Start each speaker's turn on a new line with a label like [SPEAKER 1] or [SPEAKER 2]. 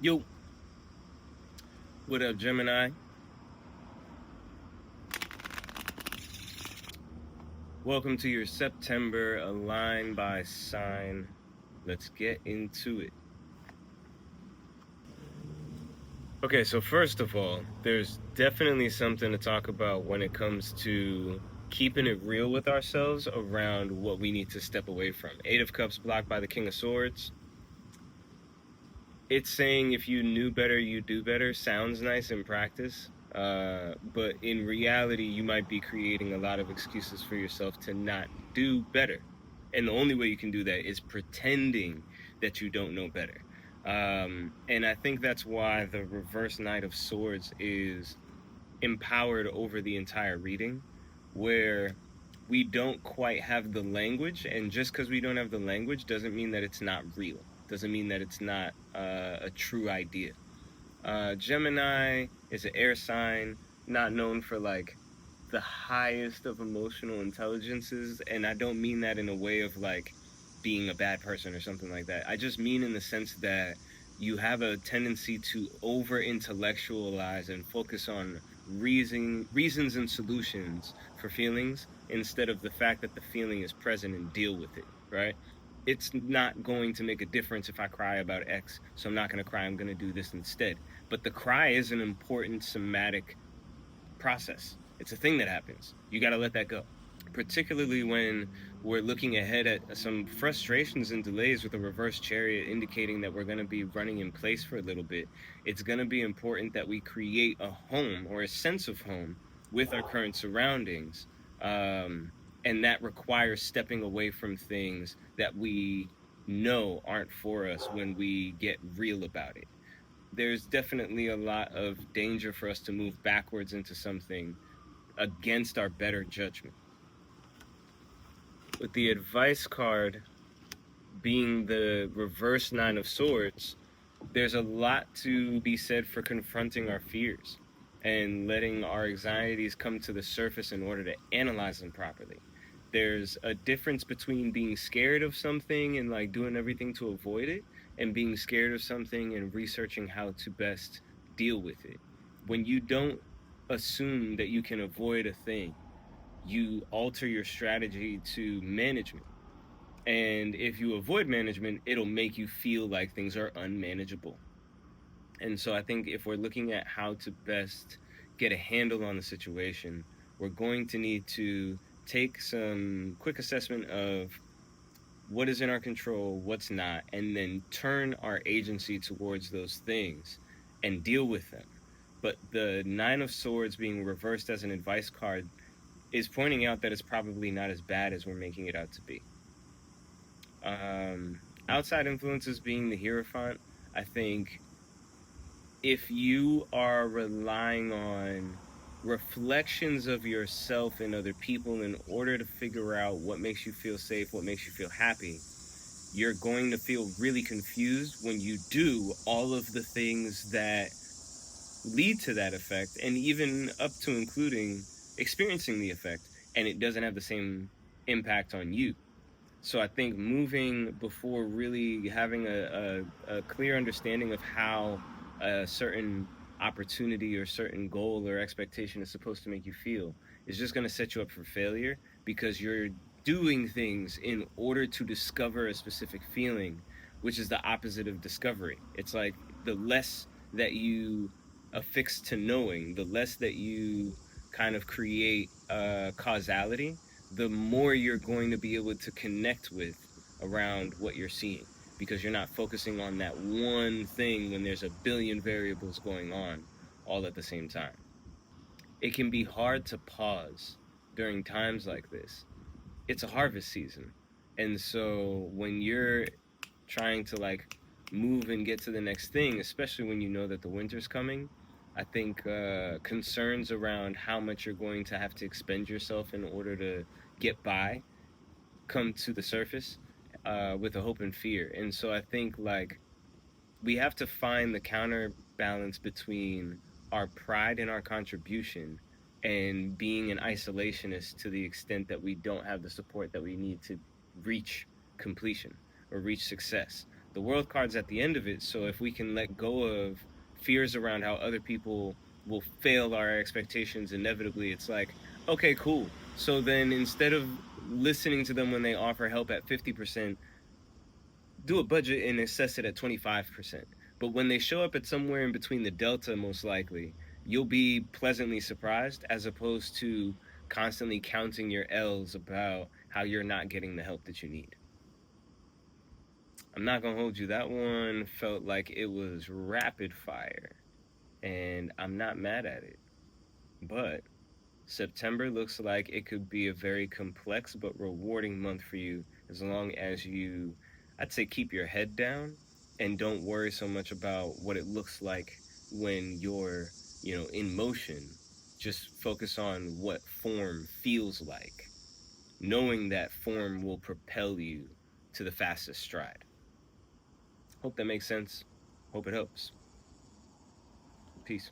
[SPEAKER 1] Yo, what up, Gemini? Welcome to your September Align by Sign. Let's get into it. Okay, so first of all, there's definitely something to talk about when it comes to keeping it real with ourselves around what we need to step away from. Eight of Cups blocked by the King of Swords. It's saying if you knew better, you do better. Sounds nice in practice, but in reality, you might be creating a lot of excuses for yourself to not do better. And the only way you can do that is pretending that you don't know better. And I think that's why the reverse Knight of Swords is empowered over the entire reading, where we don't quite have the language, and just because we don't have the language doesn't mean that it's not real, doesn't mean that it's not a true idea. Gemini is an air sign, not known for like the highest of emotional intelligences, and I don't mean that in a way of like being a bad person or something like that. I just mean in the sense that you have a tendency to over intellectualize and focus on reasons and solutions for feelings instead of the fact that the feeling is present and deal with it, right? It's not going to make a difference if I cry about X, so I'm not going to cry, I'm going to do this instead. But the cry is an important somatic process. It's a thing that happens. You got to let that go. Particularly when we're looking ahead at some frustrations and delays with a reverse chariot indicating that we're going to be running in place for a little bit, it's going to be important that we create a home or a sense of home with our current surroundings. And that requires stepping away from things that we know aren't for us when we get real about it. There's definitely a lot of danger for us to move backwards into something against our better judgment. With the advice card being the reverse Nine of Swords, there's a lot to be said for confronting our fears and letting our anxieties come to the surface in order to analyze them properly. There's a difference between being scared of something and like doing everything to avoid it, and being scared of something and researching how to best deal with it. When you don't assume that you can avoid a thing, you alter your strategy to management. And if you avoid management, it'll make you feel like things are unmanageable. And so I think if we're looking at how to best get a handle on the situation, we're going to need to take some quick assessment of what is in our control, what's not, and then turn our agency towards those things and deal with them. But the Nine of Swords being reversed as an advice card is pointing out that it's probably not as bad as we're making it out to be. Outside influences being the Hierophant, I think if you are relying on reflections of yourself and other people in order to figure out what makes you feel safe, what makes you feel happy, you're going to feel really confused when you do all of the things that lead to that effect, and even up to including experiencing the effect, and it doesn't have the same impact on you. So I think moving before really having a clear understanding of how a certain opportunity or certain goal or expectation is supposed to make you feel is just going to set you up for failure, because you're doing things in order to discover a specific feeling, which is the opposite of discovery. It's like the less that you affix to knowing, the less that you kind of create causality, the more you're going to be able to connect with around what you're seeing, because you're not focusing on that one thing when there's a billion variables going on all at the same time. It can be hard to pause during times like this. It's a harvest season. And so when you're trying to like move and get to the next thing, especially when you know that the winter's coming, I think concerns around how much you're going to have to expend yourself in order to get by come to the surface with a hope and fear. And so I think like we have to find the counterbalance between our pride and our contribution and being an isolationist to the extent that we don't have the support that we need to reach completion or reach success. The world card's at the end of it, so if we can let go of fears around how other people will fail our expectations inevitably, it's like, okay, cool. So then instead of listening to them when they offer help at 50%, do a budget and assess it at 25%. But when they show up at somewhere in between the delta, most likely, you'll be pleasantly surprised, as opposed to constantly counting your L's about how you're not getting the help that you need. I'm not gonna hold you. That one felt like it was rapid fire, and I'm not mad at it. But September looks like it could be a very complex but rewarding month for you, as long as you, I'd say, keep your head down and don't worry so much about what it looks like when you're, in motion. Just focus on what form feels like, knowing that form will propel you to the fastest stride. Hope that makes sense. Hope it helps. Peace.